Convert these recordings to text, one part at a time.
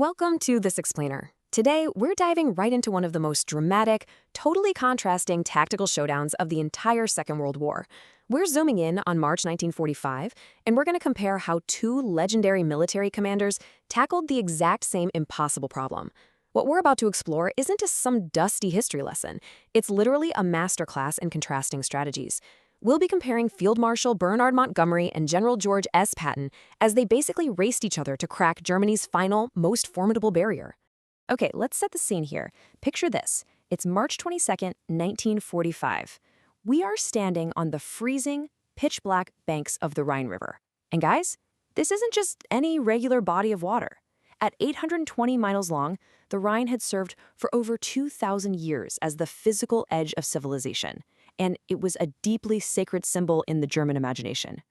Welcome to This Explainer. Today, we're diving right into one of the most dramatic, totally contrasting tactical showdowns of the entire Second World War. We're zooming in on March 1945, and we're going to compare how two legendary military commanders tackled the exact same impossible problem. What we're about to explore isn't just some dusty history lesson. It's literally a masterclass in contrasting strategies. We'll be comparing Field Marshal Bernard Montgomery and General George S. Patton as they basically raced each other to crack Germany's final, most formidable barrier. Okay, let's set the scene here. Picture this. It's March 22nd, 1945. We are standing on the freezing, pitch-black banks of the Rhine River. And guys, this isn't just any regular body of water. At 820 miles long, the Rhine had served for over 2,000 years as the physical edge of civilization, and it was a deeply sacred symbol in the German imagination.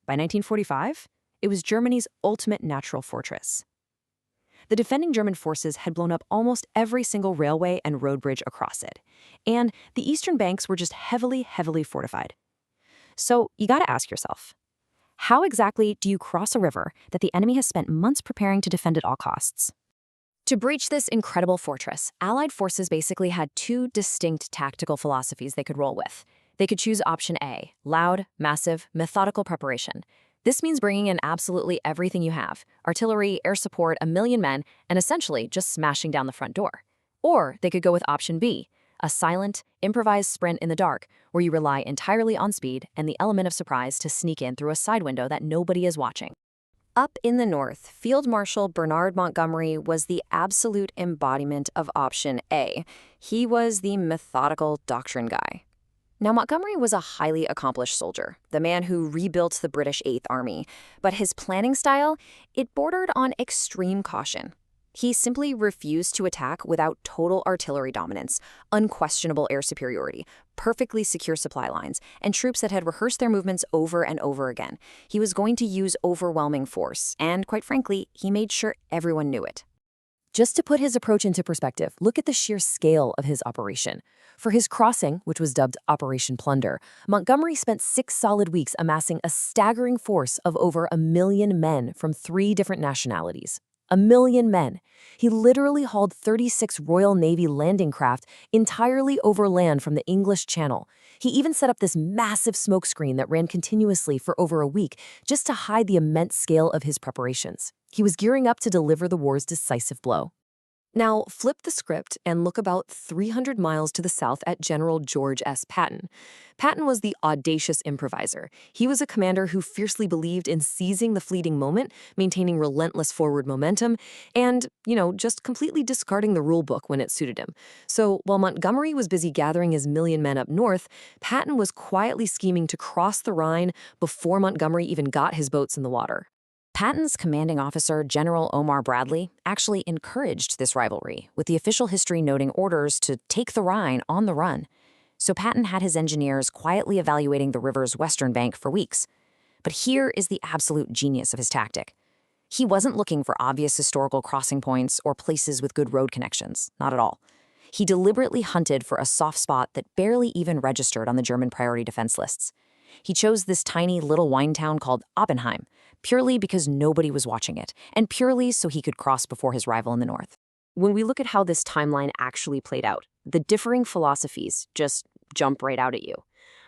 By 1945, it was Germany's ultimate natural fortress. The defending German forces had blown up almost every single railway and road bridge across it, and the eastern banks were just heavily fortified. So you gotta ask yourself, how exactly do you cross a river that the enemy has spent months preparing to defend at all costs? To breach this incredible fortress, Allied forces basically had two distinct tactical philosophies they could roll with. They could choose option A, loud, massive, methodical preparation. This means bringing in absolutely everything you have, artillery, air support, 1,000,000 men, and essentially just smashing down the front door. Or they could go with option B, a silent, improvised sprint in the dark, where you rely entirely on speed and the element of surprise to sneak in through a side window that nobody is watching. Up in the north, Field Marshal Bernard Montgomery was the absolute embodiment of option A. He was the methodical doctrine guy. Now, Montgomery was a highly accomplished soldier, the man who rebuilt the British Eighth Army, but his planning style, it bordered on extreme caution. He simply refused to attack without total artillery dominance, unquestionable air superiority, perfectly secure supply lines, and troops that had rehearsed their movements over and over again. He was going to use overwhelming force, and quite frankly, he made sure everyone knew it. Just to put his approach into perspective, look at the sheer scale of his operation. For his crossing, which was dubbed Operation Plunder, Montgomery spent 6 solid weeks amassing a staggering force of over 1,000,000 men from 3 different nationalities. 1,000,000 men. He literally hauled 36 Royal Navy landing craft entirely overland from the English Channel. He even set up this massive smokescreen that ran continuously for over a week just to hide the immense scale of his preparations. He was gearing up to deliver the war's decisive blow. Now, flip the script and look about 300 miles to the south at General George S. Patton. Patton was the audacious improviser. He was a commander who fiercely believed in seizing the fleeting moment, maintaining relentless forward momentum, and, just completely discarding the rule book when it suited him. So while Montgomery was busy gathering his 1,000,000 men up north, Patton was quietly scheming to cross the Rhine before Montgomery even got his boats in the water. Patton's commanding officer, General Omar Bradley, actually encouraged this rivalry, with the official history noting orders to take the Rhine on the run. So Patton had his engineers quietly evaluating the river's western bank for weeks. But here is the absolute genius of his tactic. He wasn't looking for obvious historical crossing points or places with good road connections, not at all. He deliberately hunted for a soft spot that barely even registered on the German priority defense lists. He chose this tiny little wine town called Oppenheim, purely because nobody was watching it, and purely so he could cross before his rival in the north. When we look at how this timeline actually played out, the differing philosophies just jump right out at you.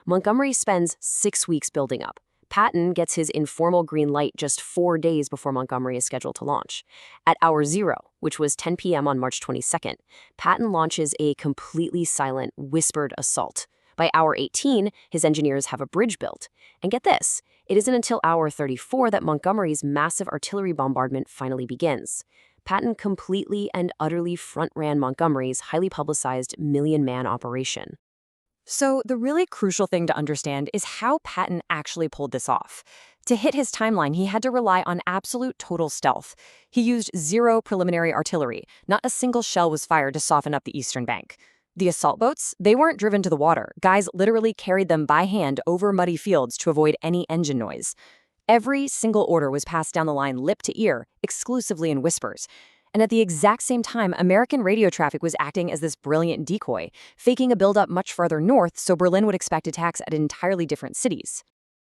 Montgomery spends 6 weeks building up. Patton gets his informal green light just 4 days before Montgomery is scheduled to launch. At hour 0, which was 10 p.m. on March 22nd, Patton launches a completely silent, whispered assault. By hour 18, his engineers have a bridge built. And get this, it isn't until hour 34 that Montgomery's massive artillery bombardment finally begins. Patton completely and utterly front-ran Montgomery's highly publicized 1,000,000-man operation. So the really crucial thing to understand is how Patton actually pulled this off. To hit his timeline, he had to rely on absolute total stealth. He used 0 preliminary artillery. Not a single shell was fired to soften up the eastern bank. The assault boats, they weren't driven to the water. Guys literally carried them by hand over muddy fields to avoid any engine noise. Every single order was passed down the line lip to ear, exclusively in whispers. And at the exact same time, American radio traffic was acting as this brilliant decoy, faking a buildup much farther north so Berlin would expect attacks at entirely different cities.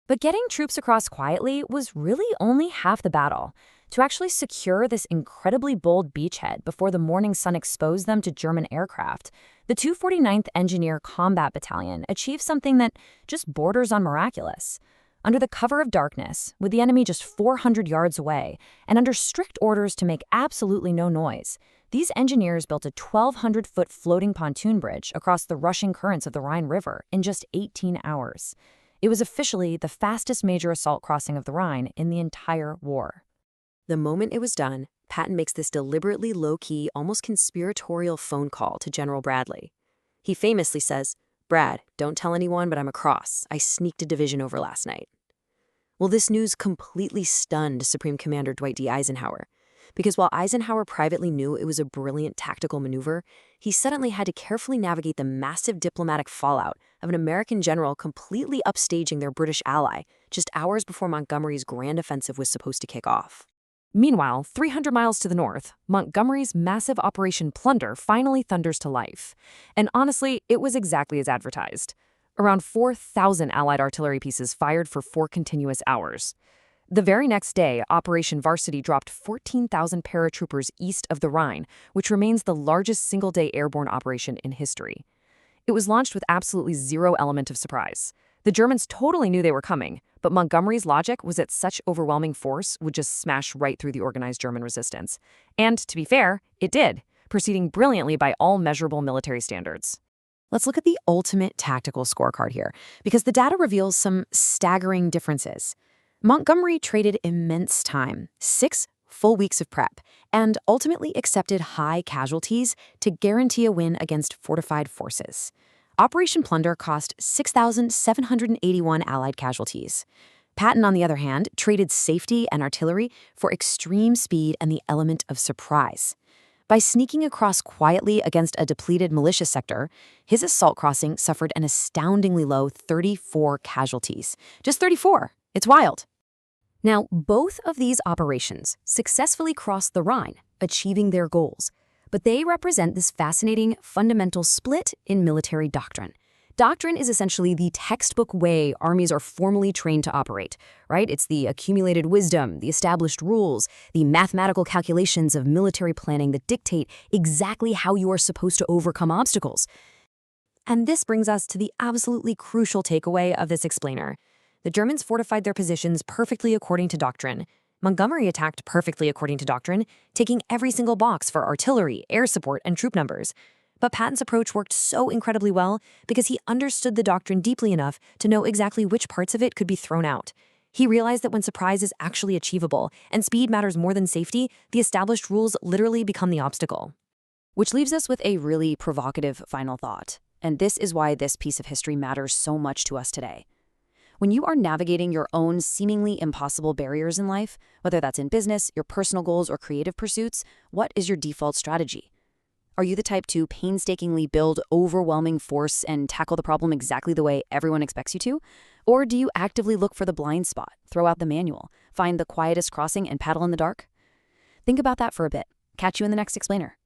But getting troops across quietly was really only half the battle. to actually secure this incredibly bold beachhead before the morning sun exposed them to German aircraft. The 249th Engineer Combat Battalion achieved something that just borders on miraculous. Under the cover of darkness, with the enemy just 400 yards away, and under strict orders to make absolutely no noise, these engineers built a 1,200-foot floating pontoon bridge across the rushing currents of the Rhine River in just 18 hours. It was officially the fastest major assault crossing of the Rhine in the entire war. The moment it was done, Patton makes this deliberately low-key, almost conspiratorial phone call to General Bradley. He famously says, "Brad, don't tell anyone, but I'm across. I sneaked a division over last night." Well, this news completely stunned Supreme Commander Dwight D. Eisenhower, because while Eisenhower privately knew it was a brilliant tactical maneuver, he suddenly had to carefully navigate the massive diplomatic fallout of an American general completely upstaging their British ally just hours before Montgomery's grand offensive was supposed to kick off. Meanwhile, 300 miles to the north, Montgomery's massive Operation Plunder finally thunders to life. And honestly, it was exactly as advertised. Around 4,000 Allied artillery pieces fired for 4 continuous hours. The very next day, Operation Varsity dropped 14,000 paratroopers east of the Rhine, which remains the largest single-day airborne operation in history. It was launched with absolutely zero element of surprise. The Germans totally knew they were coming, but Montgomery's logic was that such overwhelming force would just smash right through the organized German resistance. And, to be fair, it did, proceeding brilliantly by all measurable military standards. Let's look at the ultimate tactical scorecard here, because the data reveals some staggering differences. Montgomery traded immense time, 6 full weeks of prep, and ultimately accepted high casualties to guarantee a win against fortified forces. Operation Plunder cost 6,781 Allied casualties. Patton, on the other hand, traded safety and artillery for extreme speed and the element of surprise. By sneaking across quietly against a depleted militia sector, his assault crossing suffered an astoundingly low 34 casualties. Just 34. It's wild. Now, both of these operations successfully crossed the Rhine, achieving their goals. But they represent this fascinating, fundamental split in military doctrine. Doctrine is essentially the textbook way armies are formally trained to operate, right? It's the accumulated wisdom, the established rules, the mathematical calculations of military planning that dictate exactly how you are supposed to overcome obstacles. And this brings us to the absolutely crucial takeaway of this explainer. The Germans fortified their positions perfectly according to doctrine. Montgomery attacked perfectly according to doctrine, taking every single box for artillery, air support, and troop numbers. But Patton's approach worked so incredibly well because he understood the doctrine deeply enough to know exactly which parts of it could be thrown out. He realized that when surprise is actually achievable and speed matters more than safety, the established rules literally become the obstacle. Which leaves us with a really provocative final thought. And this is why this piece of history matters so much to us today. When you are navigating your own seemingly impossible barriers in life, whether that's in business, your personal goals, or creative pursuits, what is your default strategy? Are you the type to painstakingly build overwhelming force and tackle the problem exactly the way everyone expects you to? Or do you actively look for the blind spot, throw out the manual, find the quietest crossing, and paddle in the dark? Think about that for a bit. Catch you in the next explainer.